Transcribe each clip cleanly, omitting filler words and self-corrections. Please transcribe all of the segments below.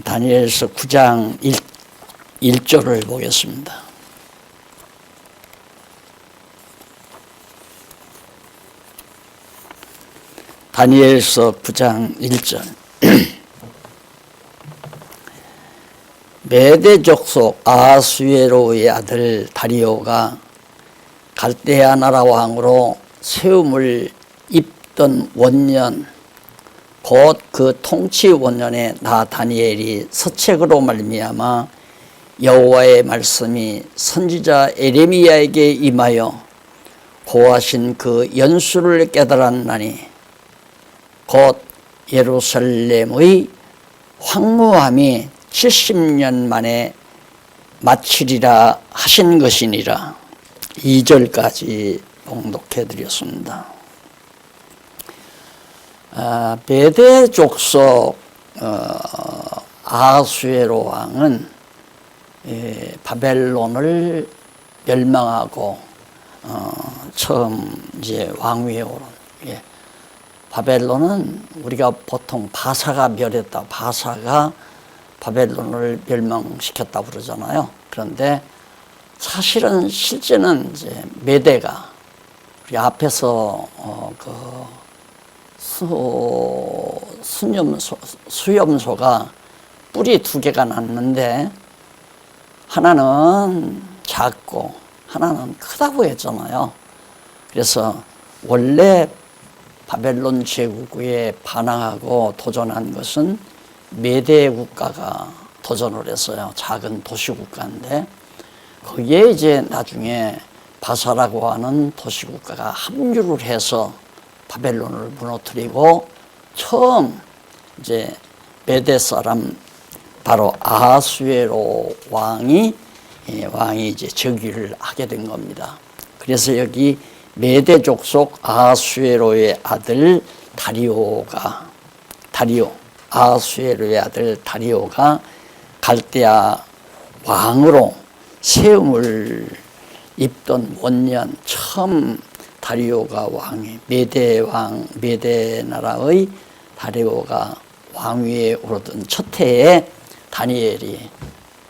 다니엘서 9장 1절을 보겠습니다. 다니엘서 9장 1절. 메대 족속 아하수에로의 아들 다리오가 갈대아 나라 왕으로 세움을 입던 원년, 곧 그 통치 원년에 나 다니엘이 서책으로 말미암아 여호와의 말씀이 선지자 에레미야에게 임하여 고하신 그 연수를 깨달았나니 곧 예루살렘의 황무함이 70년 만에 마치리라 하신 것이니라. 2절까지 봉독해 드렸습니다. 메대 족속 아하수에로 왕은 바벨론을 멸망하고 처음 이제 왕위에 오른, 바벨론은 우리가 보통 바사가 멸했다, 바사가 바벨론을 멸망시켰다 그러잖아요. 그런데 사실은 실제는 이제 메대가 우리 앞에서 수염소가 뿔이 2개가 났는데 하나는 작고 하나는 크다고 했잖아요. 그래서 원래 바벨론 제국에 반항하고 도전한 것은 메대 국가가 도전을 했어요. 작은 도시 국가인데 거기에 이제 나중에 바사라고 하는 도시 국가가 합류를 해서 바벨론을 무너뜨리고 처음 이제 메대 사람 바로 아하수에로 왕이 이제 즉위를 하게 된 겁니다. 그래서 여기 메대 족속 아하수에로의 아들 아하수에로의 아들 다리오가 갈대아 왕으로 세움을 입던 원년, 처음 다리오가 왕이 메대 나라의 다리오가 왕위에 오르던 첫 해에 다니엘이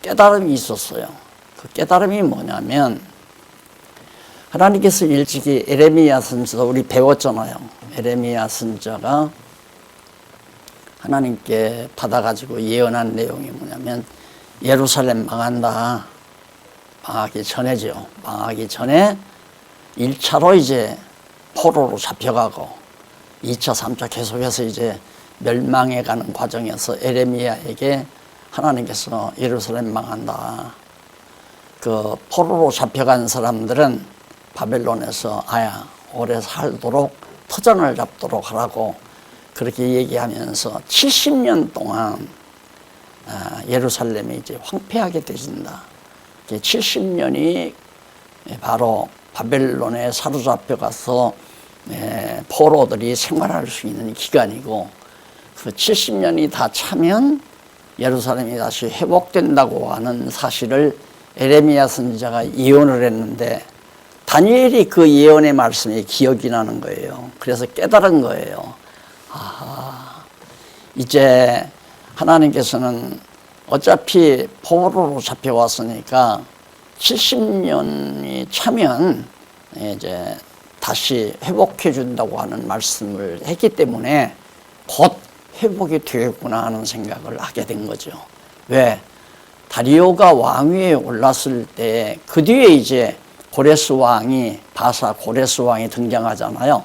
깨달음이 있었어요. 그 깨달음이 뭐냐면 하나님께서 일찍이 에레미야 선지자 우리 배웠잖아요. 에레미야 선지자가 하나님께 받아가지고 예언한 내용이 뭐냐면 예루살렘 망한다. 망하기 전에죠. 망하기 전에 1차로 이제 포로로 잡혀가고 2차, 3차 계속해서 이제 멸망해 가는 과정에서 에레미야에게 하나님께서 예루살렘 망한다. 그 포로로 잡혀간 사람들은 바벨론에서 오래 살도록 터전을 잡도록 하라고 그렇게 얘기하면서 70년 동안 예루살렘이 이제 황폐하게 되진다. 70년이 바로 바벨론에 사로잡혀 가서 포로들이 생활할 수 있는 기간이고 그 70년이 다 차면 예루살렘이 다시 회복된다고 하는 사실을 에레미야 선지자가 예언을 했는데 다니엘이 그 예언의 말씀이 기억이 나는 거예요. 그래서 깨달은 거예요. 이제 하나님께서는 어차피 포로로 잡혀왔으니까 70년이 차면 이제 다시 회복해 준다고 하는 말씀을 했기 때문에 곧 회복이 되겠구나 하는 생각을 하게 된 거죠. 왜? 다리오가 왕위에 올랐을 때 그 뒤에 이제 고레스 왕이 바사 고레스 왕이 등장하잖아요.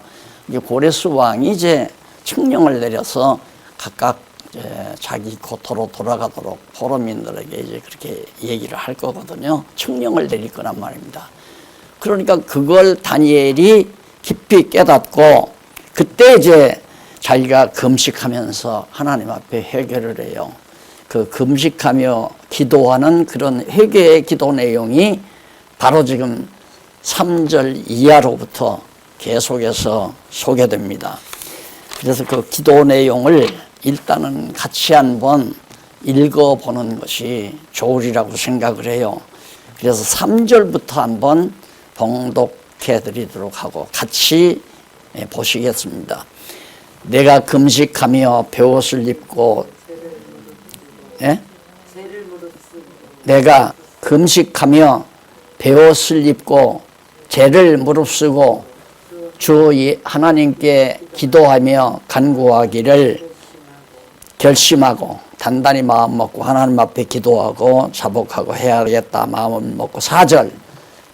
이 고레스 왕이 이제 칙령을 내려서 각각 이제 자기 고토로 돌아가도록 포로민들에게 이제 그렇게 얘기를 할 거거든요. 칙령을 내릴 거란 말입니다. 그러니까 그걸 다니엘이 깊이 깨닫고 그때 이제 자기가 금식하면서 하나님 앞에 회개를 해요. 그 금식하며 기도하는 그런 회개의 기도 내용이 바로 지금 3절 이하로부터 계속해서 소개됩니다. 그래서 그 기도 내용을 일단은 같이 한번 읽어보는 것이 좋으리라고 생각을 해요. 그래서 3절부터 한번 봉독해 드리도록 하고 같이 보시겠습니다. 내가 금식하며 베옷을 입고 예? 내가 금식하며 베옷을 입고 죄를 무릅쓰고 주 하나님께 기도하며 간구하기를 결심하고 단단히 마음 먹고 하나님 앞에 기도하고 자복하고 해야겠다 마음을 먹고 4절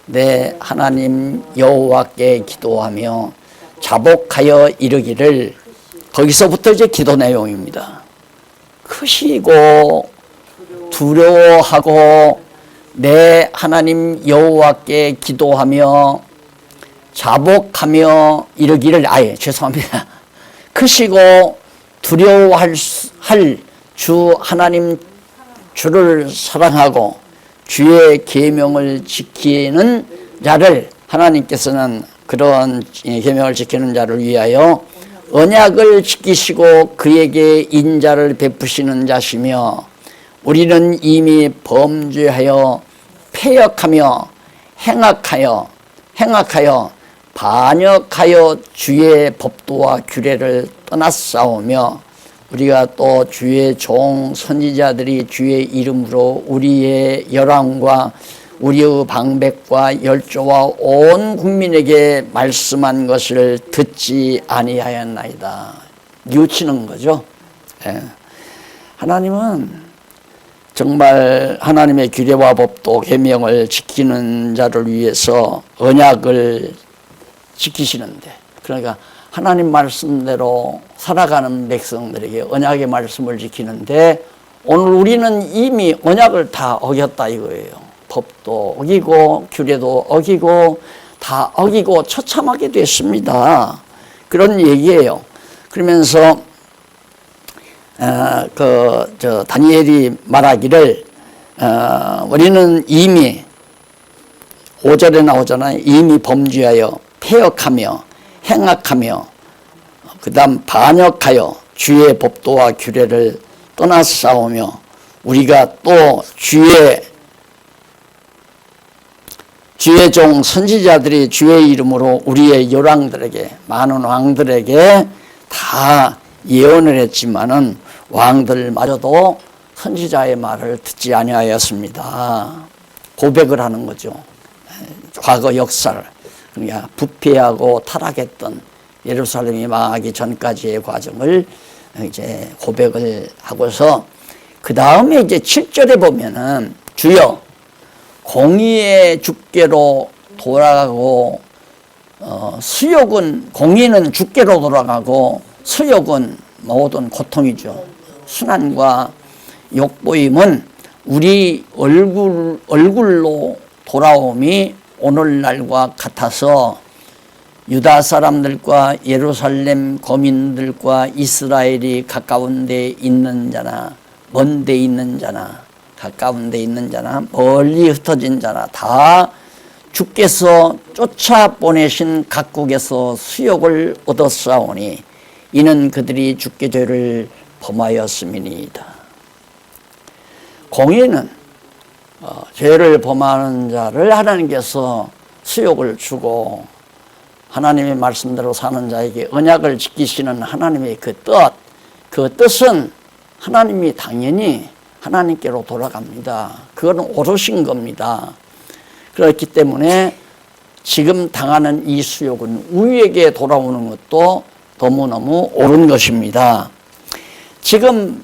내 하나님 여호와께 기도하며 자복하여 이르기를 거기서부터 이제 기도 내용입니다. 크시고 두려워하고 내 하나님 여호와께 기도하며 자복하며 이르기를 죄송합니다. 크시고 두려워할 주 하나님 주를 사랑하고 주의 계명을 지키는 자를 하나님께서는 그런 계명을 지키는 자를 위하여 언약을 지키시고 그에게 인자를 베푸시는 자시며 우리는 이미 범죄하여 패역하며 행악하여 반역하여 주의 법도와 규례를 떠났사오며 우리가 또 주의 종 선지자들이 주의 이름으로 우리의 열왕과 우리의 방백과 열조와 온 국민에게 말씀한 것을 듣지 아니하였나이다. 뉘우치는 거죠. 예. 하나님은 정말 하나님의 규례와 법도 계명을 지키는 자를 위해서 언약을 지키시는데, 그러니까 하나님 말씀대로 살아가는 백성들에게 언약의 말씀을 지키는데 오늘 우리는 이미 언약을 다 어겼다 이거예요. 법도 어기고 규례도 어기고 다 어기고 처참하게 됐습니다. 그런 얘기예요. 그러면서 다니엘이 말하기를 우리는 이미 5절에 나오잖아요. 이미 범죄하여 패역하며 행악하며 그 다음 반역하여 주의 법도와 규례를 떠나싸우며 우리가 또 주의 종 선지자들이 주의 이름으로 우리의 열왕들에게 많은 왕들에게 다 예언을 했지만은 왕들마저도 선지자의 말을 듣지 아니하였습니다. 고백을 하는 거죠. 과거 역사를. 그러니까 부패하고 타락했던 예루살렘이 망하기 전까지의 과정을 이제 고백을 하고서 그 다음에 이제 7절에 보면은 주여 공의의 주께로 돌아가고 수욕은 공의는 주께로 돌아가고 수욕은 모든 고통이죠. 순환과 욕보임은 우리 얼굴로 돌아옴이 오늘날과 같아서 유다 사람들과 예루살렘 거민들과 이스라엘이 가까운 데 있는 자나 먼 데 있는 자나 가까운 데 있는 자나 멀리 흩어진 자나 다 주께서 쫓아보내신 각국에서 수욕을 얻었사오니 이는 그들이 주께 죄를 범하였음이니이다. 공의는 죄를 범하는 자를 하나님께서 수욕을 주고 하나님의 말씀대로 사는 자에게 언약을 지키시는 하나님의 그 뜻은 하나님이 당연히 하나님께로 돌아갑니다. 그건 옳으신 겁니다. 그렇기 때문에 지금 당하는 이 수욕은 우리에게 돌아오는 것도 너무너무 옳은 것입니다. 지금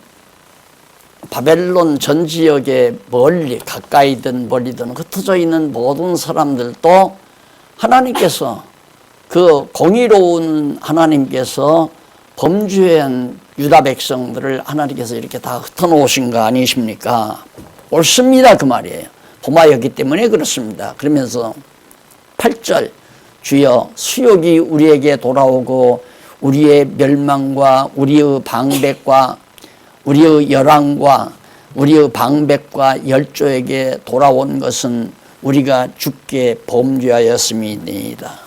바벨론 전 지역에 멀리 가까이든 멀리든 흩어져 있는 모든 사람들도 하나님께서 그 공의로운 하나님께서 범죄한 유다 백성들을 하나님께서 이렇게 다 흩어놓으신 거 아니십니까? 옳습니다 그 말이에요. 범하였기 때문에 그렇습니다. 그러면서 8절 주여 수욕이 우리에게 돌아오고 우리의 멸망과 우리의 방백과 우리의 열왕과 우리의 방백과 열조에게 돌아온 것은 우리가 주께 범죄하였음이니이다.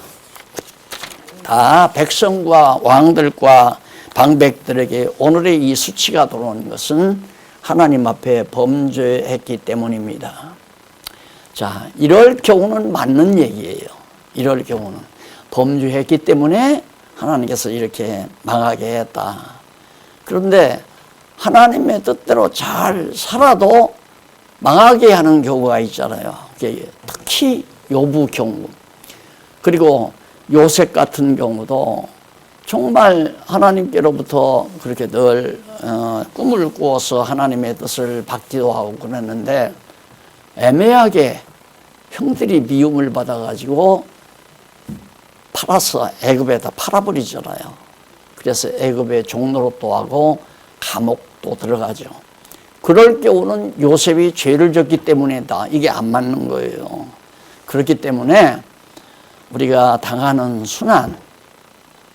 다 백성과 왕들과 방백들에게 오늘의 이 수치가 돌아온 것은 하나님 앞에 범죄했기 때문입니다. 자, 이럴 경우는 맞는 얘기예요. 이럴 경우는 범죄했기 때문에 하나님께서 이렇게 망하게 했다. 그런데 하나님의 뜻대로 잘 살아도 망하게 하는 경우가 있잖아요. 특히 욥의 경우, 그리고 요셉 같은 경우도 정말 하나님께로부터 그렇게 늘 꿈을 꾸어서 하나님의 뜻을 받기도 하고 그랬는데 애매하게 형들이 미움을 받아가지고 팔아서 애굽에다 팔아버리잖아요. 그래서 애굽의 종노릇도 하고 감옥도 들어가죠. 그럴 경우는 요셉이 죄를 졌기 때문이다. 이게 안 맞는 거예요. 그렇기 때문에 우리가 당하는 순환,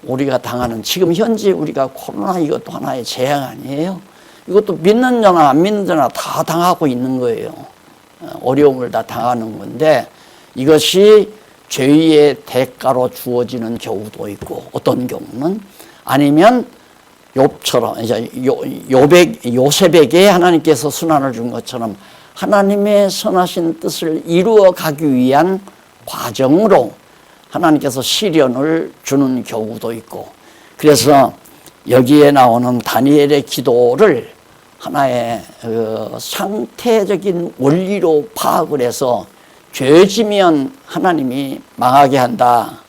우리가 당하는 지금 현재 우리가 코로나 이것도 하나의 재앙 아니에요? 이것도 믿는 자나 안 믿는 자나 다 당하고 있는 거예요. 어려움을 다 당하는 건데 이것이 죄의 대가로 주어지는 경우도 있고 어떤 경우는 아니면 욥처럼 이제 요셉에게 하나님께서 순환을 준 것처럼 하나님의 선하신 뜻을 이루어 가기 위한 과정으로 하나님께서 시련을 주는 경우도 있고 그래서 여기에 나오는 다니엘의 기도를 하나의 상태적인 원리로 파악을 해서 죄지면 하나님이 망하게 한다.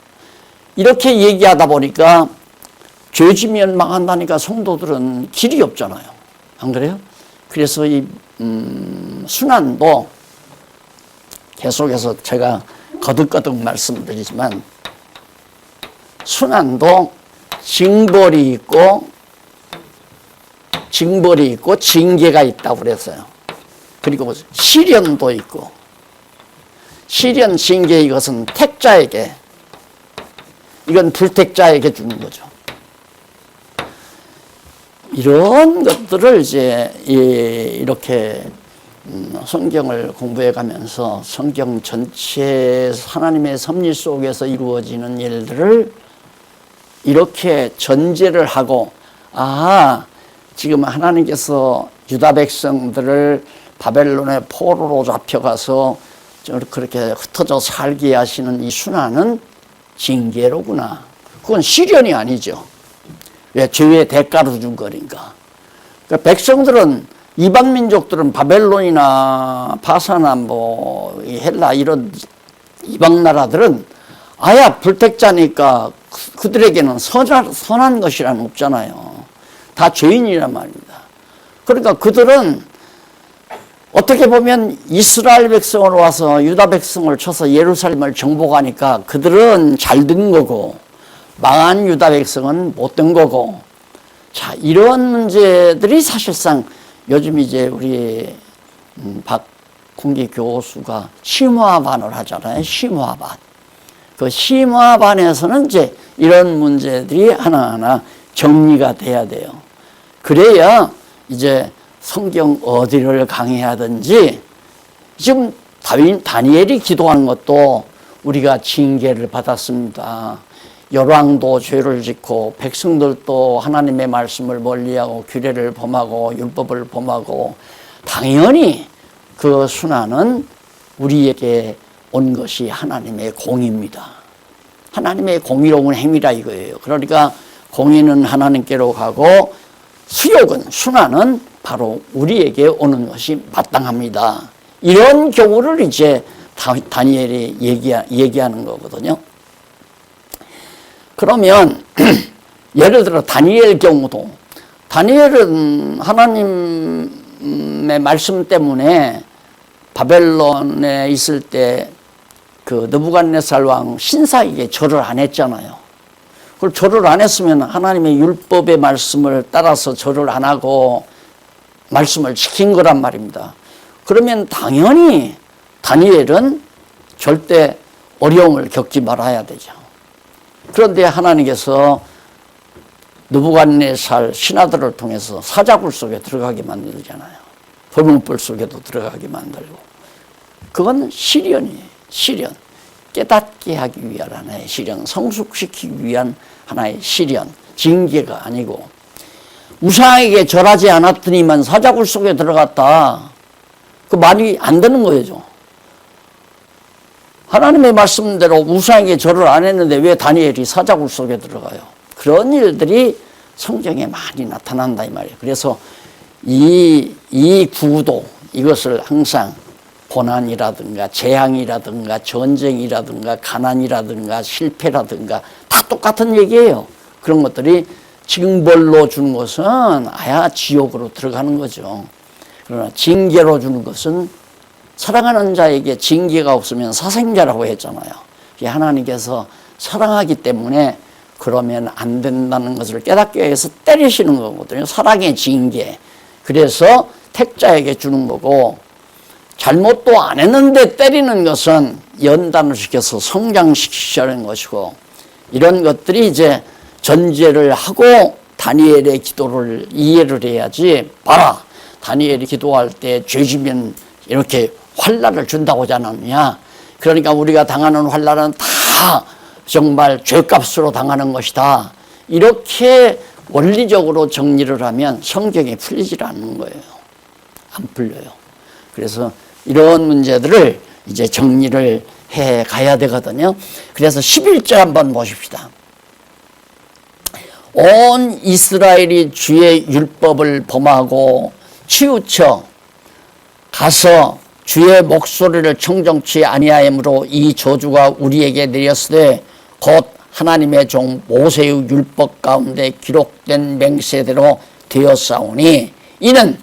이렇게 얘기하다 보니까 죄지면 망한다니까 성도들은 길이 없잖아요. 안 그래요? 그래서 이 순환도 계속해서 제가 거듭거듭 말씀드리지만 순환도 징벌이 있고 징계가 있다고 그랬어요. 그리고 시련도 있고 시련, 징계 이것은 택자에게 이건 불택자에게 주는 거죠. 이런 것들을 이제 이렇게 성경을 공부해 가면서 성경 전체 하나님의 섭리 속에서 이루어지는 일들을 이렇게 전제를 하고 지금 하나님께서 유다 백성들을 바벨론의 포로로 잡혀가서 그렇게 흩어져 살게 하시는 이 순환은 징계로구나. 그건 시련이 아니죠. 왜? 죄의 대가로 준 거니까. 그러니까 백성들은 이방 민족들은 바벨론이나 바사나 헬라 이런 이방 나라들은 불택자니까 그들에게는 선한 것이란 없잖아요. 다 죄인이란 말입니다. 그러니까 그들은 어떻게 보면 이스라엘 백성으로 와서 유다 백성을 쳐서 예루살렘을 정복하니까 그들은 잘 된 거고 망한 유다 백성은 못 된 거고 이런 문제들이 사실상 요즘 이제 우리 박홍기 교수가 심화반을 하잖아요. 심화반. 그 심화반에서는 이제 이런 문제들이 하나하나 정리가 돼야 돼요. 그래야 이제 성경 어디를 강의하든지 지금 다니엘이 기도하는 것도 우리가 징계를 받았습니다. 열왕도 죄를 짓고 백성들도 하나님의 말씀을 멀리하고 규례를 범하고 율법을 범하고 당연히 그 순환은 우리에게 온 것이 하나님의 공의입니다. 하나님의 공의로운 행위라 이거예요. 그러니까 공의는 하나님께로 가고 수욕은 순환은 바로 우리에게 오는 것이 마땅합니다. 이런 경우를 이제 다니엘이 얘기하는 거거든요. 그러면 예를 들어 다니엘 경우도 다니엘은 하나님의 말씀 때문에 바벨론에 있을 때 그 느부갓네살 왕 신사에게 절을 안 했잖아요. 그걸 절을 안 했으면 하나님의 율법의 말씀을 따라서 절을 안 하고 말씀을 지킨 거란 말입니다. 그러면 당연히 다니엘은 절대 어려움을 겪지 말아야 되죠. 그런데 하나님께서 느부갓네살 신하들을 통해서 사자굴 속에 들어가게 만들잖아요. 벌문불 속에도 들어가게 만들고. 그건 시련이에요. 시련. 깨닫게 하기 위한 하나의 시련. 성숙시키기 위한 하나의 시련. 징계가 아니고. 우상에게 절하지 않았더니만 사자굴 속에 들어갔다. 그 말이 안 되는 거죠. 하나님의 말씀대로 우상에게 절을 안 했는데 왜 다니엘이 사자굴 속에 들어가요? 그런 일들이 성경에 많이 나타난다 이 말이에요. 그래서 이 구도, 이것을 항상 고난이라든가 재앙이라든가 전쟁이라든가 가난이라든가 실패라든가 다 똑같은 얘기예요. 그런 것들이 징벌로 주는 것은 아야 지옥으로 들어가는 거죠. 그러나 징계로 주는 것은 사랑하는 자에게 징계가 없으면 사생자라고 했잖아요. 하나님께서 사랑하기 때문에 그러면 안 된다는 것을 깨닫게 해서 때리시는 거거든요. 사랑의 징계. 그래서 택자에게 주는 거고, 잘못도 안 했는데 때리는 것은 연단을 시켜서 성장시키려는 것이고, 이런 것들이 이제 전제를 하고 다니엘의 기도를 이해를 해야지. 봐라, 다니엘이 기도할 때 죄지면 이렇게 환난을 준다고 하지 않았느냐. 그러니까 우리가 당하는 환난은 다 정말 죄값으로 당하는 것이다. 이렇게 원리적으로 정리를 하면 성경이 풀리질 않는 거예요. 안 풀려요. 그래서 이런 문제들을 이제 정리를 해 가야 되거든요. 그래서 11절 한번 보십시다. 온 이스라엘이 주의 율법을 범하고 치우쳐 가서 주의 목소리를 청정치 아니하므로 이 저주가 우리에게 내렸으되 곧 하나님의 종 모세의 율법 가운데 기록된 맹세대로 되었사오니 이는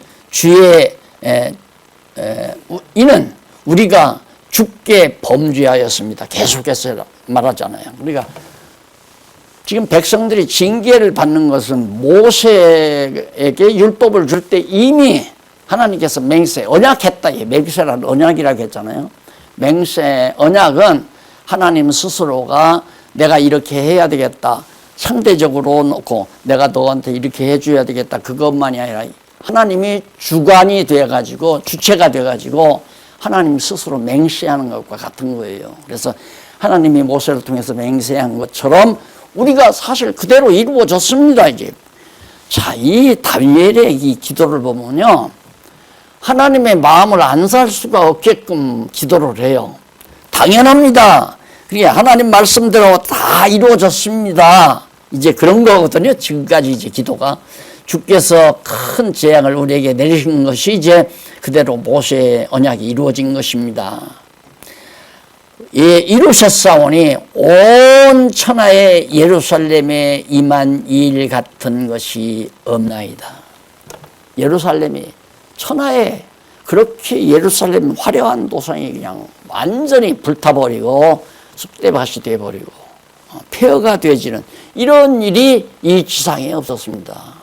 이는 우리가 주께 범죄하였습니다. 계속해서 말하잖아요. 그러니까 지금 백성들이 징계를 받는 것은 모세에게 율법을 줄 때 이미 하나님께서 맹세, 언약했다. 맹세라는 언약이라고 했잖아요. 맹세, 언약은 하나님 스스로가 내가 이렇게 해야 되겠다. 상대적으로 놓고 내가 너한테 이렇게 해줘야 되겠다. 그것만이 아니라 하나님이 주관이 돼가지고 주체가 돼가지고 하나님 스스로 맹세하는 것과 같은 거예요. 그래서 하나님이 모세를 통해서 맹세한 것처럼 우리가 사실 그대로 이루어졌습니다. 이제 자, 이 다니엘의 이 기도를 보면요, 하나님의 마음을 안 살 수가 없게끔 기도를 해요. 당연합니다. 그게 하나님 말씀대로 다 이루어졌습니다. 이제 그런 거거든요. 지금까지 이제 기도가 주께서 큰 재앙을 우리에게 내리신 것이 이제 그대로 모세의 언약이 이루어진 것입니다. 예, 이루셨사오니 온 천하의 예루살렘에 임한 일 같은 것이 없나이다. 예루살렘이 천하에 그렇게 예루살렘 화려한 도성이 그냥 완전히 불타버리고 쑥대밭이 되어버리고 폐허가 되어지는 이런 일이 이 지상에 없었습니다.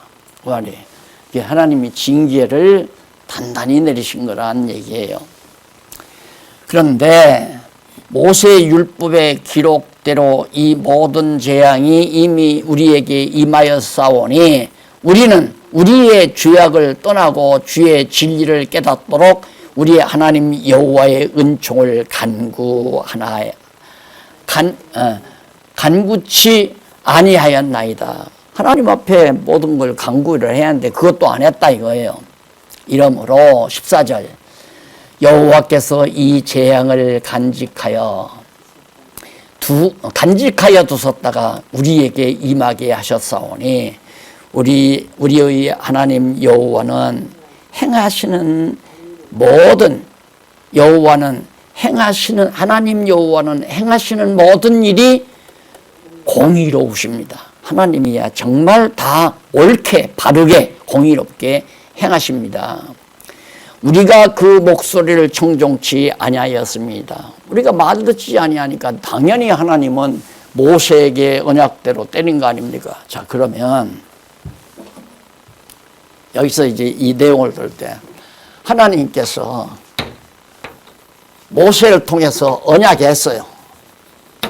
하나님이 징계를 단단히 내리신 거란 얘기예요. 그런데 모세의 율법의 기록대로 이 모든 재앙이 이미 우리에게 임하였사오니 우리는 우리의 죄악을 떠나고 주의 진리를 깨닫도록 우리의 하나님 여호와의 은총을 간구치 아니하였나이다. 하나님 앞에 모든 걸 간구를 해야 하는데 그것도 안 했다 이거예요. 이러므로 14절 여호와께서 이 재앙을 간직하여 두셨다가 우리에게 임하게 하셨사오니 우리의 하나님 여호와는 하나님 여호와는 행하시는 모든 일이 공의로우십니다. 하나님이야 정말 다 옳게 바르게 공의롭게 행하십니다. 우리가 그 목소리를 청종치 아니하였습니다. 우리가 말 듣지 아니하니까 당연히 하나님은 모세에게 언약대로 때린 거 아닙니까? 자, 그러면 여기서 이제 이 내용을 들 때 하나님께서 모세를 통해서 언약했어요.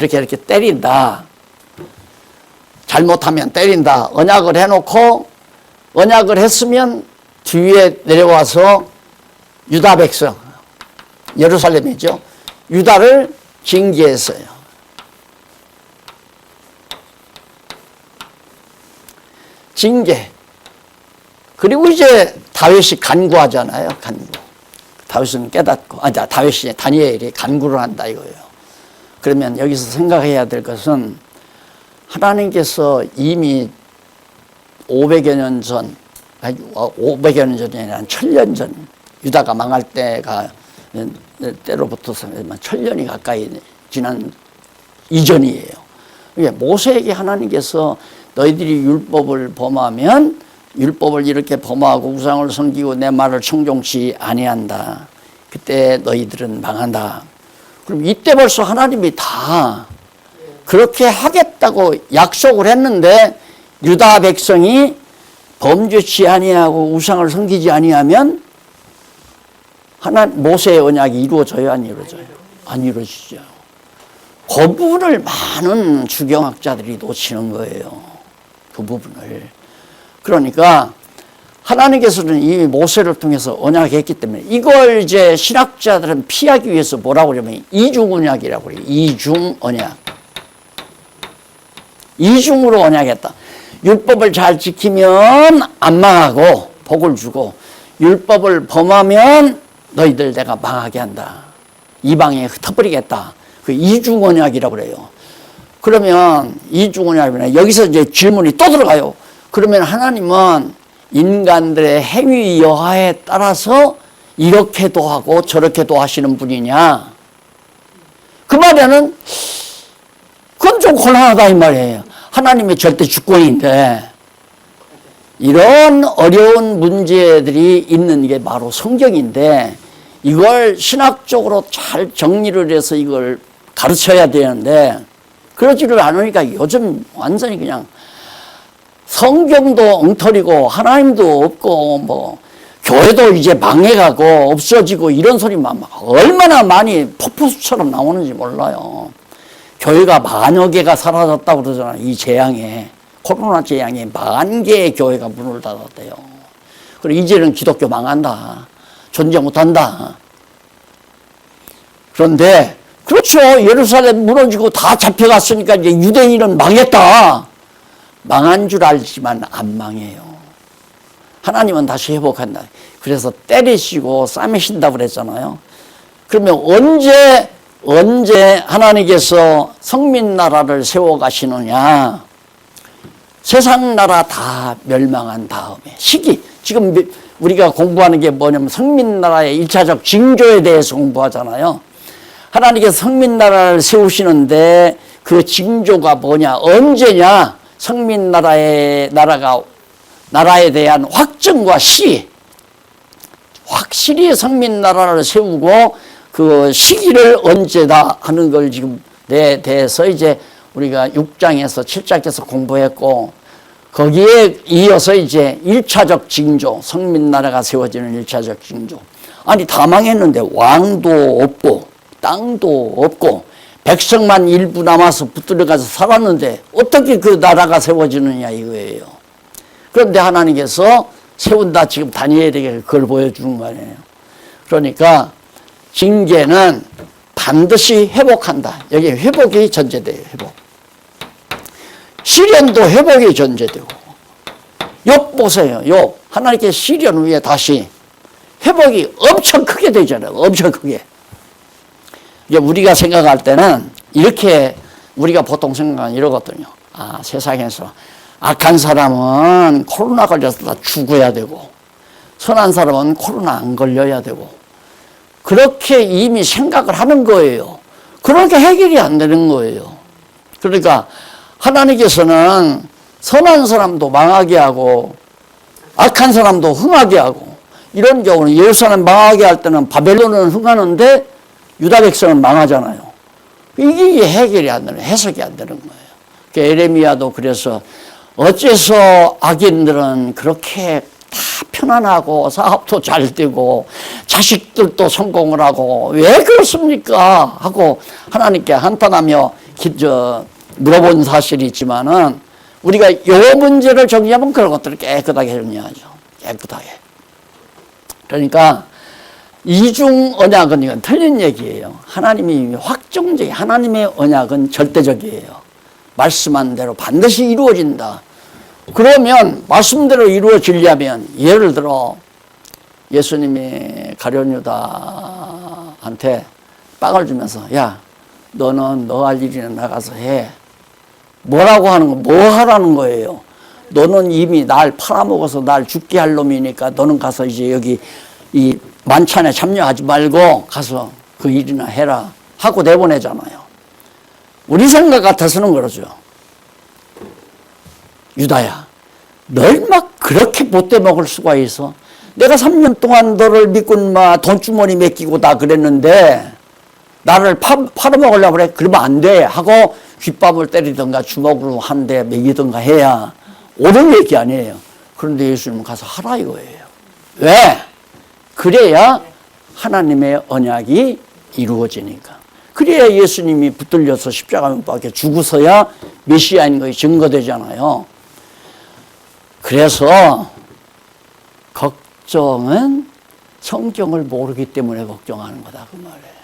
이렇게 때린다. 잘못하면 때린다. 언약을 해놓고 언약을 했으면 뒤에 내려와서 유다 백성, 예루살렘이죠. 유다를 징계했어요. 징계. 그리고 이제 다윗이 간구하잖아요. 간구. 다윗은 깨닫고, 다니엘이 간구를 한다 이거예요. 그러면 여기서 생각해야 될 것은 하나님께서 이미 500여 년 전 아주 500여 년 전이 아니라 1000년 전, 유다가 망할 때가 때로부터 1000년이 가까이 지난 이전이에요. 이게 모세에게 하나님께서 너희들이 율법을 범하면 율법을 이렇게 범하고 우상을 섬기고 내 말을 청종치 아니한다. 그때 너희들은 망한다. 그럼 이때 벌써 하나님이 다 그렇게 하겠다고 약속을 했는데 유다 백성이 범죄치 아니하고 우상을 섬기지 아니하면 모세의 언약이 이루어져요, 안 이루어져요? 안 이루어지죠. 그 부분을 많은 주경학자들이 놓치는 거예요. 그 부분을. 그러니까 하나님께서는 이 모세를 통해서 언약했기 때문에 이걸 이제 신학자들은 피하기 위해서 뭐라고 그러냐면 이중 언약이라고 그래요. 이중 언약. 이중으로 언약했다. 율법을 잘 지키면 안 망하고 복을 주고 율법을 범하면 너희들 내가 망하게 한다. 이방에 흩어버리겠다. 그 이중 언약이라고 그래요. 그러면 이중 언약이면 여기서 이제 질문이 또 들어가요. 그러면 하나님은 인간들의 행위 여하에 따라서 이렇게도 하고 저렇게도 하시는 분이냐? 그 말에는 그건 좀 곤란하다 이 말이에요. 하나님의 절대 주권인데 이런 어려운 문제들이 있는 게 바로 성경인데 이걸 신학적으로 잘 정리를 해서 이걸 가르쳐야 되는데 그러지를 않으니까 요즘 완전히 그냥 성경도 엉터리고 하나님도 없고 뭐 교회도 이제 망해가고 없어지고 이런 소리만 얼마나 많이 폭포수처럼 나오는지 몰라요. 교회가 만여 개가 사라졌다고 그러잖아요. 이 재앙에 코로나 재앙에 10,000개의 교회가 문을 닫았대요. 그리고 이제는 기독교 망한다. 존재 못한다. 그런데 그렇죠. 예루살렘 무너지고 다 잡혀갔으니까 이제 유대인은 망했다. 망한 줄 알지만 안 망해요. 하나님은 다시 회복한다. 그래서 때리시고 싸매신다고 그랬잖아요. 그러면 언제 하나님께서 성민나라를 세워가시느냐. 세상 나라 다 멸망한 다음에 시기. 지금 우리가 공부하는 게 뭐냐면 성민나라의 1차적 징조에 대해서 공부하잖아요. 하나님께서 성민나라를 세우시는데 그 징조가 뭐냐. 언제냐. 성민나라에 대한 확증과 시. 확실히 성민나라를 세우고 그 시기를 언제다 하는 걸 지금 대해서 이제 우리가 6장에서 7장에서 공부했고 거기에 이어서 이제 1차적 징조, 성민나라가 세워지는 1차적 징조. 아니 다 망했는데 왕도 없고 땅도 없고 백성만 일부 남아서 붙들어가서 살았는데 어떻게 그 나라가 세워지느냐 이거예요. 그런데 하나님께서 세운다 지금 다니엘에게 그걸 보여주는 거 아니에요. 그러니까 징계는 반드시 회복한다. 여기 회복이 전제돼요. 회복. 시련도 회복이 전제되고. 욥 보세요. 욥. 하나님께 시련 후에 다시 회복이 엄청 크게 되잖아요. 엄청 크게. 이제 우리가 생각할 때는 이렇게 우리가 보통 생각하는 이러거든요. 아, 세상에서 악한 사람은 코로나 걸려서 다 죽어야 되고 선한 사람은 코로나 안 걸려야 되고 그렇게 이미 생각을 하는 거예요. 그렇게 해결이 안 되는 거예요. 그러니까 하나님께서는 선한 사람도 망하게 하고 악한 사람도 흥하게 하고 이런 경우는 예루살렘 망하게 할 때는 바벨론은 흥하는데 유다 백성은 망하잖아요. 이게 해결이 안 되는, 해석이 안 되는 거예요. 에레미야도 그래서 어째서 악인들은 그렇게 다 편안하고 사업도 잘 되고 자식들도 성공을 하고 왜 그렇습니까? 하고 하나님께 한탄하며 물어본 사실이 있지만은 우리가 요 문제를 정리하면 그런 것들을 깨끗하게 정리하죠. 깨끗하게. 그러니까 이중 언약은 이건 틀린 얘기예요. 하나님이 확정적인 하나님의 언약은 절대적이에요. 말씀한 대로 반드시 이루어진다. 그러면 말씀대로 이루어지려면 예를 들어 예수님이 가룟 유다한테 빵을 주면서 야 너는 너 할 일이나 나가서 해. 뭐라고 하는 거? 뭐 하라는 거예요? 너는 이미 날 팔아먹어서 날 죽게 할 놈이니까 너는 가서 이제 여기 이 만찬에 참여하지 말고 가서 그 일이나 해라 하고 내보내잖아요. 우리 생각 같아서는 그러죠. 유다야, 널 막 그렇게 못돼 먹을 수가 있어? 내가 3년 동안 너를 믿고 돈주머니 맡기고 다 그랬는데 나를 팔아먹으려고 그래? 그러면 안 돼 하고 귓밥을 때리든가 주먹으로 한 대 먹이든가 해야 옳은 얘기 아니에요. 그런데 예수님은 가서 하라 이거예요. 왜? 그래야 하나님의 언약이 이루어지니까. 그래야 예수님이 붙들려서 십자가 못 박혀 죽어서야 메시아인 것이 증거되잖아요. 그래서 걱정은 성경을 모르기 때문에 걱정하는 거다 그 말이에요.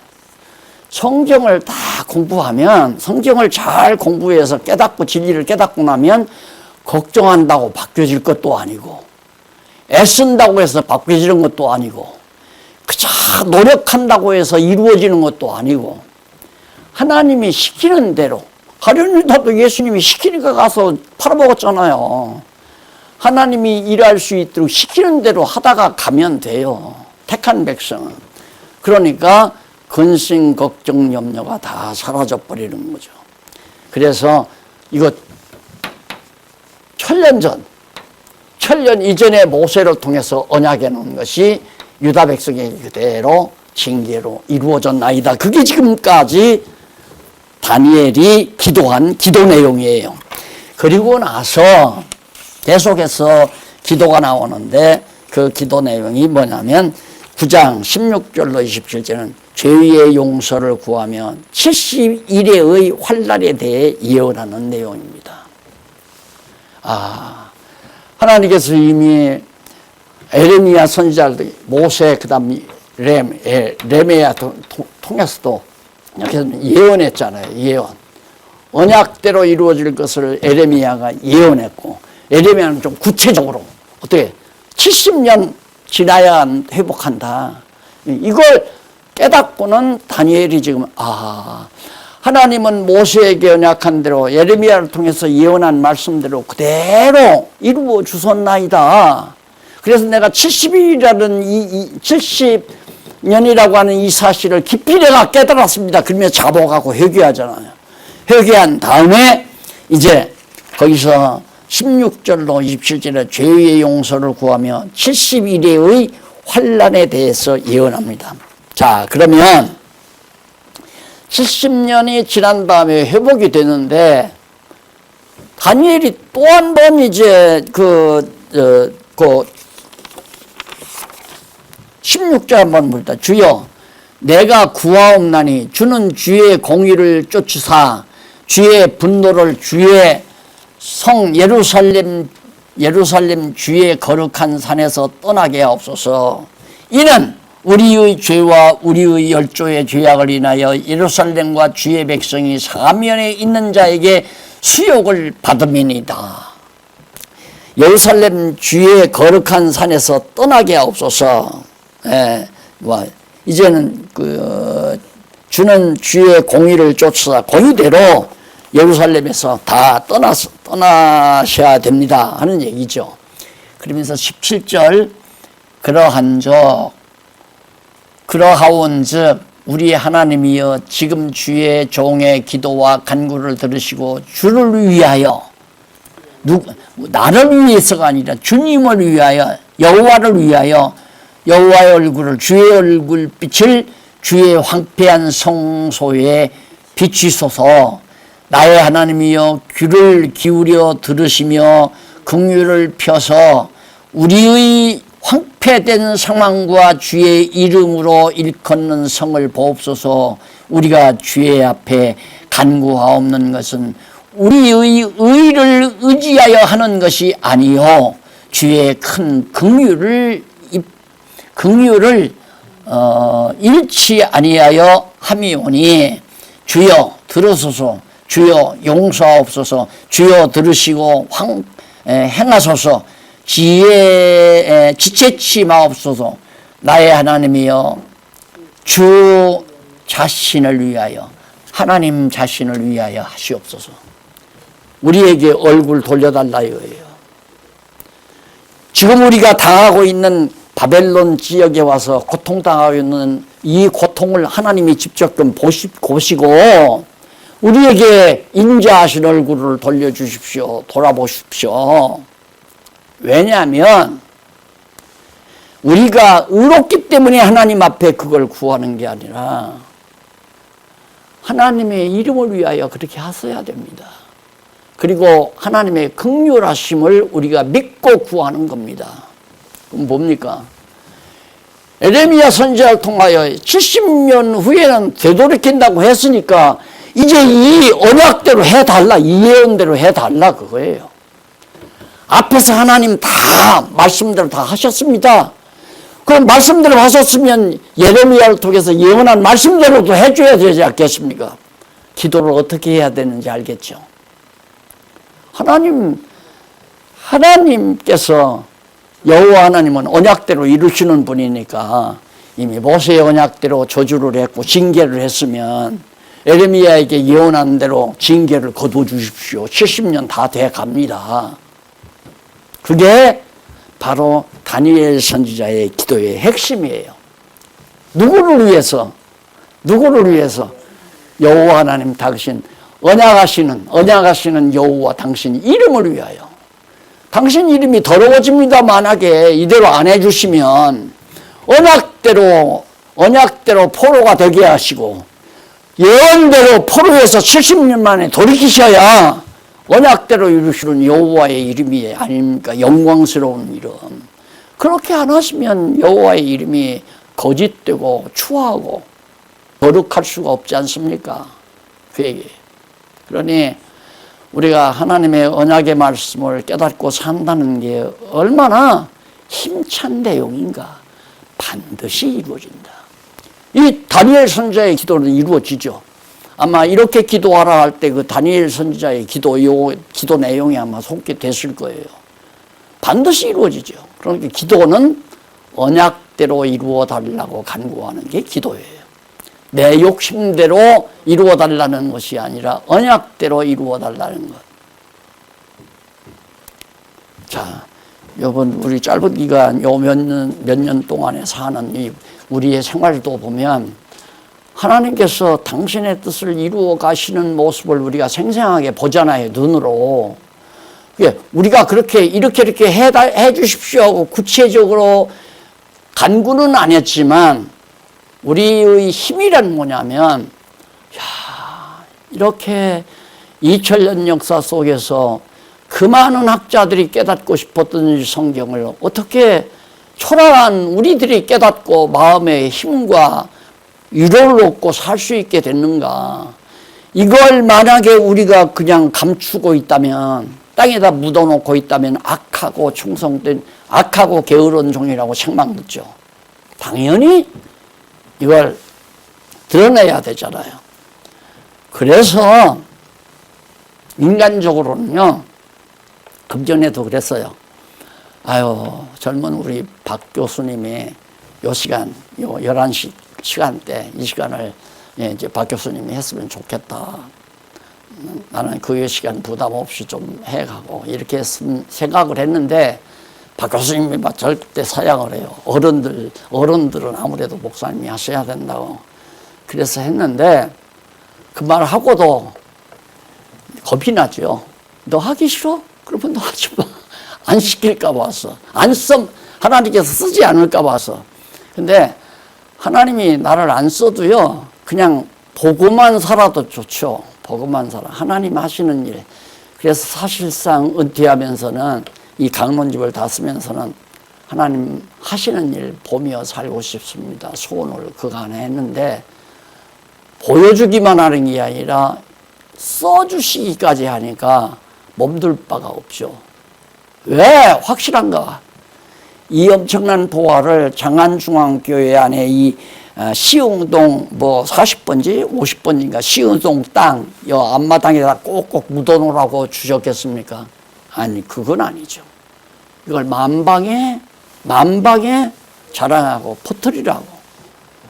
성경을 다 공부하면, 성경을 잘 공부해서 깨닫고 진리를 깨닫고 나면 걱정한다고 바뀌어질 것도 아니고 애쓴다고 해서 바뀌어지는 것도 아니고 그저 노력한다고 해서 이루어지는 것도 아니고 하나님이 시키는 대로, 가룟유다도 예수님이 시키니까 가서 팔아먹었잖아요. 하나님이 일할 수 있도록 시키는 대로 하다가 가면 돼요. 택한 백성은. 그러니까 근심, 걱정, 염려가 다 사라져버리는 거죠. 그래서 이거 천년 이전에 모세를 통해서 언약해 놓은 것이 유다 백성에게 그대로 징계로 이루어졌나이다. 그게 지금까지 다니엘이 기도한 기도 내용이에요. 그리고 나서 계속해서 기도가 나오는데 그 기도 내용이 뭐냐면 9장 16절로 27절은 죄의 용서를 구하며 70일의 환난에 대해 예언하는 내용입니다. 하나님께서 이미 에레미야 선지자들, 모세, 그 다음 레메야 통해서도 이렇게 예언했잖아요. 예언. 언약대로 이루어질 것을 에레미야가 예언했고, 에레미야는 좀 구체적으로 어떻게 70년 지나야 회복한다. 이걸 깨닫고는 다니엘이 지금 하나님은 모세에게 언약한 대로 예레미야를 통해서 예언한 말씀대로 그대로 이루어 주셨나이다. 그래서 내가 70일이라는 70년이라고 하는 이 사실을 깊이 내가 깨달았습니다. 그러면 자복하고 회개하잖아요. 회개한 다음에 이제 거기서 16절로 27절에 죄의 용서를 구하며 70일의 환난에 대해서 예언합니다. 자, 그러면 70년이 지난 다음에 회복이 되는데 다니엘이 또 한 번 이제 16절 한번 봅니다. 주여, 내가 구하옵나니 주는 주의 공의를 쫓으사 주의 분노를 주의 성 예루살렘 주의 거룩한 산에서 떠나게 하옵소서. 이는 우리의 죄와 우리의 열조의 죄악을 인하여 예루살렘과 주의 백성이 사면에 있는 자에게 수욕을 받음이니이다. 예루살렘 주의 거룩한 산에서 떠나게 하옵소서. 이제는 주는 주의 공의를 쫓아서 공의대로 예루살렘에서 다 떠나셔야 됩니다 하는 얘기죠. 그러면서 17절 그러하온즉 우리 하나님이여 지금 주의 종의 기도와 간구를 들으시고 주를 위하여 나를 위해서가 아니라 주님을 위하여 여호와를 위하여 여호와의 얼굴을 주의 얼굴빛을 주의 황폐한 성소에 비추소서. 나의 하나님이여 귀를 기울여 들으시며 긍휼을 펴서 우리의 황폐된 상황과 주의 이름으로 일컫는 성을 보옵소서. 우리가 주의 앞에 간구하옵는 것은 우리의 의를 의지하여 하는 것이 아니요 주의 큰 긍휼을 잃지 아니하여 함이오니 주여 들으소서. 주여 용서하옵소서. 주여 들으시고 행하소서. 지체치 마옵소서. 나의 하나님이여 주 자신을 위하여 하나님 자신을 위하여 하시옵소서. 우리에게 얼굴 돌려달라 이거예요. 지금 우리가 당하고 있는 바벨론 지역에 와서 고통당하고 있는 이 고통을 하나님이 직접 좀 보시고 우리에게 인자하신 얼굴을 돌려주십시오. 돌아보십시오. 왜냐하면 우리가 의롭기 때문에 하나님 앞에 그걸 구하는 게 아니라 하나님의 이름을 위하여 그렇게 하셔야 됩니다. 그리고 하나님의 긍휼하심을 우리가 믿고 구하는 겁니다. 그럼 뭡니까? 에레미야 선지자를 통하여 70년 후에는 되돌이킨다고 했으니까 이제 이 언약대로 해달라, 이 예언대로 해달라 그거예요. 앞에서 하나님 다 말씀대로 다 하셨습니다. 그럼 말씀대로 하셨으면 예레미야를 통해서 예언한 말씀대로도 해줘야 되지 않겠습니까? 기도를 어떻게 해야 되는지 알겠죠? 하나님께서 여호와 하나님은 언약대로 이루시는 분이니까 이미 모세의 언약대로 저주를 했고 징계를 했으면 에레미야에게 예언한 대로 징계를 거둬주십시오. 70년 다 돼 갑니다. 그게 바로 다니엘 선지자의 기도의 핵심이에요. 누구를 위해서? 여호와 하나님 당신 언약하시는 여호와 당신 이름을 위하여. 당신 이름이 더러워집니다. 만약에 이대로 안 해주시면 언약대로 포로가 되게 하시고 예언대로 포로에서 70년 만에 돌이키셔야 언약대로 이루시는 여호와의 이름이 아닙니까? 영광스러운 이름. 그렇게 안 하시면 여호와의 이름이 거짓되고 추하고 거룩할 수가 없지 않습니까? 그 얘기예요. 그러니 우리가 하나님의 언약의 말씀을 깨닫고 산다는 게 얼마나 힘찬 내용인가. 반드시 이루어진다. 이 다니엘 선지자의 기도는 이루어지죠. 아마 이렇게 기도하라 할 때 그 다니엘 선지자의 기도 내용이 아마 속기됐을 거예요. 반드시 이루어지죠. 그러니까 기도는 언약대로 이루어 달라고 간구하는 게 기도예요. 내 욕심대로 이루어 달라는 것이 아니라 언약대로 이루어 달라는 것. 자, 여러분 우리 짧은 기간 요 몇 년 동안에 사는 이 우리의 생활도 보면 하나님께서 당신의 뜻을 이루어 가시는 모습을 우리가 생생하게 보잖아요, 눈으로. 우리가 그렇게 이렇게 해 주십시오 하고 구체적으로 간구는 안 했지만 우리의 힘이란 뭐냐면, 이렇게 2000년 역사 속에서 그 많은 학자들이 깨닫고 싶었던 성경을 어떻게 초라한 우리들이 깨닫고 마음의 힘과 위로를 얻고 살 수 있게 됐는가. 이걸 만약에 우리가 그냥 감추고 있다면, 땅에다 묻어놓고 있다면 악하고 게으른 종이라고 책망듣죠. 당연히 이걸 드러내야 되잖아요. 그래서 인간적으로는요, 금전에도 그랬어요. 젊은 우리 박 교수님이 요 시간, 요 11시 시간대, 이 시간을 이제 박 교수님이 했으면 좋겠다. 나는 그 시간 부담 없이 좀 해가고, 이렇게 생각을 했는데, 박 교수님이 막 절대 사양을 해요. 어른들은 아무래도 목사님이 하셔야 된다고. 그래서 했는데, 그 말을 하고도 겁이 나죠. 너 하기 싫어? 그러면 너 하지 마. 안 시킬까 봐서. 하나님께서 쓰지 않을까 봐서. 근데 하나님이 나를 안 써도요, 그냥 보고만 살아도 좋죠. 보고만 살아. 하나님 하시는 일. 그래서 사실상 은퇴하면서는 이 강론집을 다 쓰면서는 하나님 하시는 일 보며 살고 싶습니다. 소원을 그간에 했는데, 보여주기만 하는 게 아니라 써주시기까지 하니까 몸둘 바가 없죠. 왜? 확실한가? 이 엄청난 보화를 장안중앙교회 안에 이 시흥동 40번지 50번인가 시흥동 땅 요 앞마당에다 꼭꼭 묻어놓으라고 주셨겠습니까? 아니, 그건 아니죠. 이걸 만방에 자랑하고 퍼뜨리라고.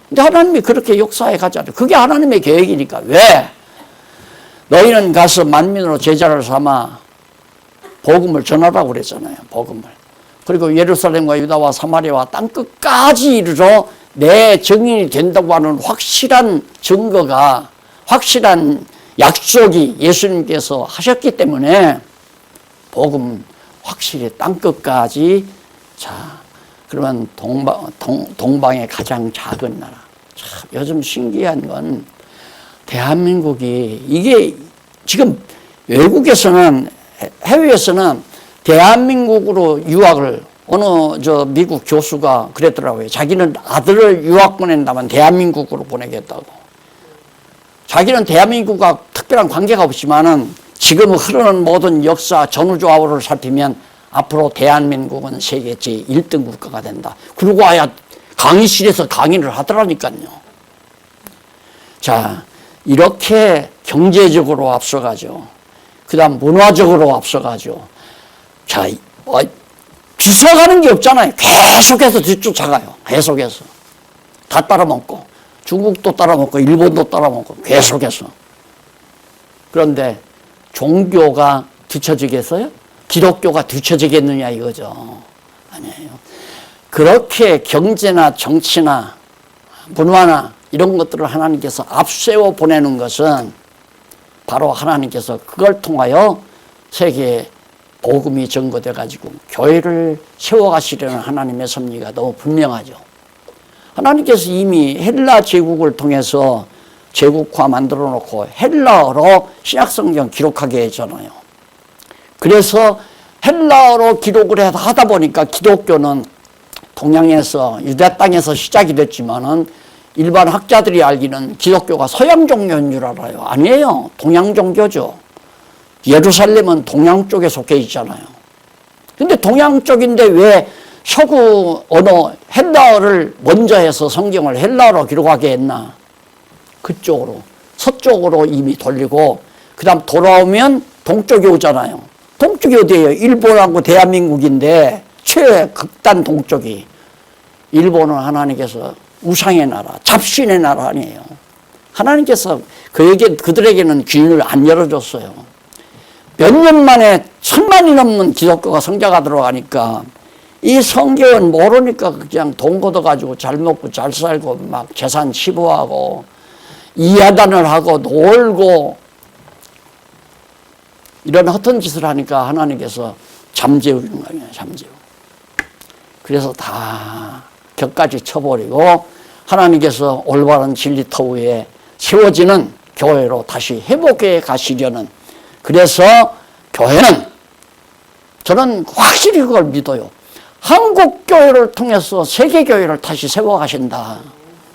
근데 하나님이 그렇게 역사해 가잖아요. 그게 하나님의 계획이니까. 왜? 너희는 가서 만민으로 제자를 삼아 복음을 전하라고 그랬잖아요. 복음을. 그리고 예루살렘과 유다와 사마리아와 땅끝까지 이르러 내 증인이 된다고 하는 확실한 증거가, 확실한 약속이 예수님께서 하셨기 때문에 복음 확실히 땅끝까지. 자, 그러면 동방의 가장 작은 나라. 참 요즘 신기한 건 대한민국이, 이게 지금 외국에서는, 해외에서는 대한민국으로 유학을, 어느 미국 교수가 그랬더라고요. 자기는 아들을 유학 보낸다면 대한민국으로 보내겠다고. 자기는 대한민국과 특별한 관계가 없지만은 지금 흐르는 모든 역사 전후좌우를 살피면 앞으로 대한민국은 세계 제1등 국가가 된다. 그러고 와야 강의실에서 강의를 하더라니까요. 자, 이렇게 경제적으로 앞서가죠. 그 다음 문화적으로 앞서가죠. 자, 뒤서가는 게 없잖아요. 계속해서 뒤쫓아가요. 계속해서. 다 따라먹고, 중국도 따라먹고, 일본도 따라먹고, 계속해서. 그런데 종교가 뒤처지겠어요? 기독교가 뒤처지겠느냐 이거죠. 아니에요. 그렇게 경제나 정치나 문화나 이런 것들을 하나님께서 앞세워 보내는 것은 바로 하나님께서 그걸 통하여 세계에 복음이 전거돼 가지고 교회를 세워가시려는 하나님의 섭리가 너무 분명하죠. 하나님께서 이미 헬라 제국을 통해서 제국화 만들어 놓고 헬라어로 신약성경 기록하게 했잖아요. 그래서 헬라어로 기록을 하다 보니까 기독교는 동양에서, 유대 땅에서 시작이 됐지만은 일반 학자들이 알기는 기독교가 서양 종교인 줄 알아요. 아니에요. 동양 종교죠. 예루살렘은 동양 쪽에 속해 있잖아요. 근데 동양 쪽인데 왜 서구 언어 헬라어를 먼저 해서 성경을 헬라어로 기록하게 했나? 그쪽으로, 서쪽으로 이미 돌리고 그 다음 돌아오면 동쪽이 오잖아요. 동쪽이 어디예요? 일본하고 대한민국인데 최극단 동쪽이. 일본은 하나님께서 우상의 나라, 잡신의 나라 아니에요. 하나님께서 그들에게는 귀를 안 열어줬어요. 몇 년 만에 1000만이 넘는 기독교가 성자가 들어가니까 이 성경은 모르니까 그냥 돈 걷어가지고 잘 먹고 잘 살고 막 재산 치부하고 이야단을 하고 놀고 이런 허튼 짓을 하니까 하나님께서 잠재우는 거예요. 잠재우. 그래서 다 격까지 쳐버리고 하나님께서 올바른 진리 터위에 세워지는 교회로 다시 회복해 가시려는, 그래서 교회는 저는 확실히 그걸 믿어요. 한국 교회를 통해서 세계 교회를 다시 세워가신다.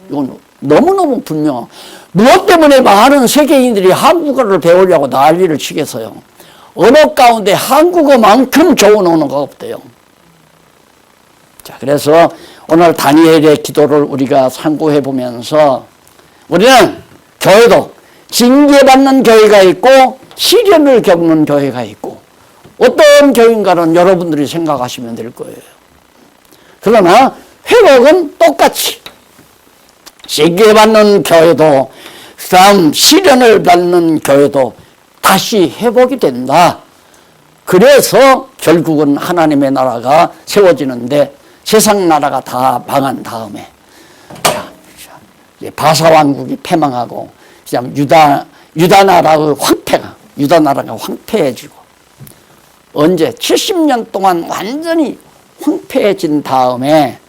이건 너무너무 분명해요. 무엇 때문에 많은 세계인들이 한국어를 배우려고 난리를 치겠어요. 언어 가운데 한국어만큼 좋은 언어가 없대요. 자, 그래서 오늘 다니엘의 기도를 우리가 상고해 보면서 우리는 교회도 징계받는 교회가 있고 시련을 겪는 교회가 있고 어떤 교회인가는 여러분들이 생각하시면 될 거예요. 그러나 회복은 똑같이 징계받는 교회도 그 다음 시련을 받는 교회도 다시 회복이 된다. 그래서 결국은 하나님의 나라가 세워지는데 세상 나라가 다 망한 다음에 바사 왕국이 패망하고 유다 나라의 유다 나라가 황폐해지고 언제 70년 동안 완전히 황폐해진 다음에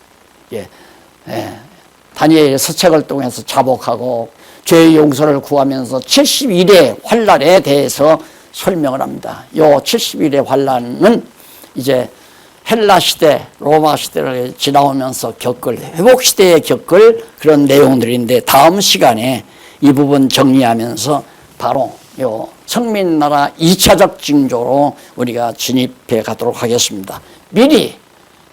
다니엘의 서책을 통해서 자복하고 죄의 용서를 구하면서 70일의 환란에 대해서 설명을 합니다. 이 70일의 환란은 이제 헬라 시대, 로마 시대를 지나오면서 겪을, 회복 시대에 겪을 그런 내용들인데 다음 시간에 이 부분 정리하면서 바로 이 성민나라 2차적 징조로 우리가 진입해 가도록 하겠습니다. 미리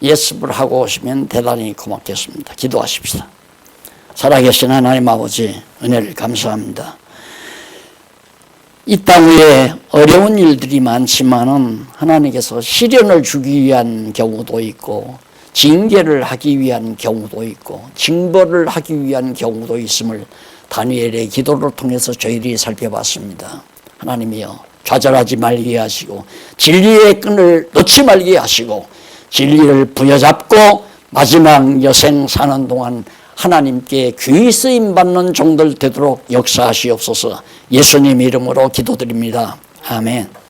예습을 하고 오시면 대단히 고맙겠습니다. 기도하십시다. 살아계신 하나님 아버지, 은혜를 감사합니다. 이 땅 위에 어려운 일들이 많지만은 하나님께서 시련을 주기 위한 경우도 있고 징계를 하기 위한 경우도 있고 징벌을 하기 위한 경우도 있음을 다니엘의 기도를 통해서 저희들이 살펴봤습니다. 하나님이여, 좌절하지 말게 하시고 진리의 끈을 놓지 말게 하시고 진리를 부여잡고 마지막 여생 사는 동안 하나님께 귀히 쓰임받는 종들 되도록 역사하시옵소서. 예수님 이름으로 기도드립니다. 아멘.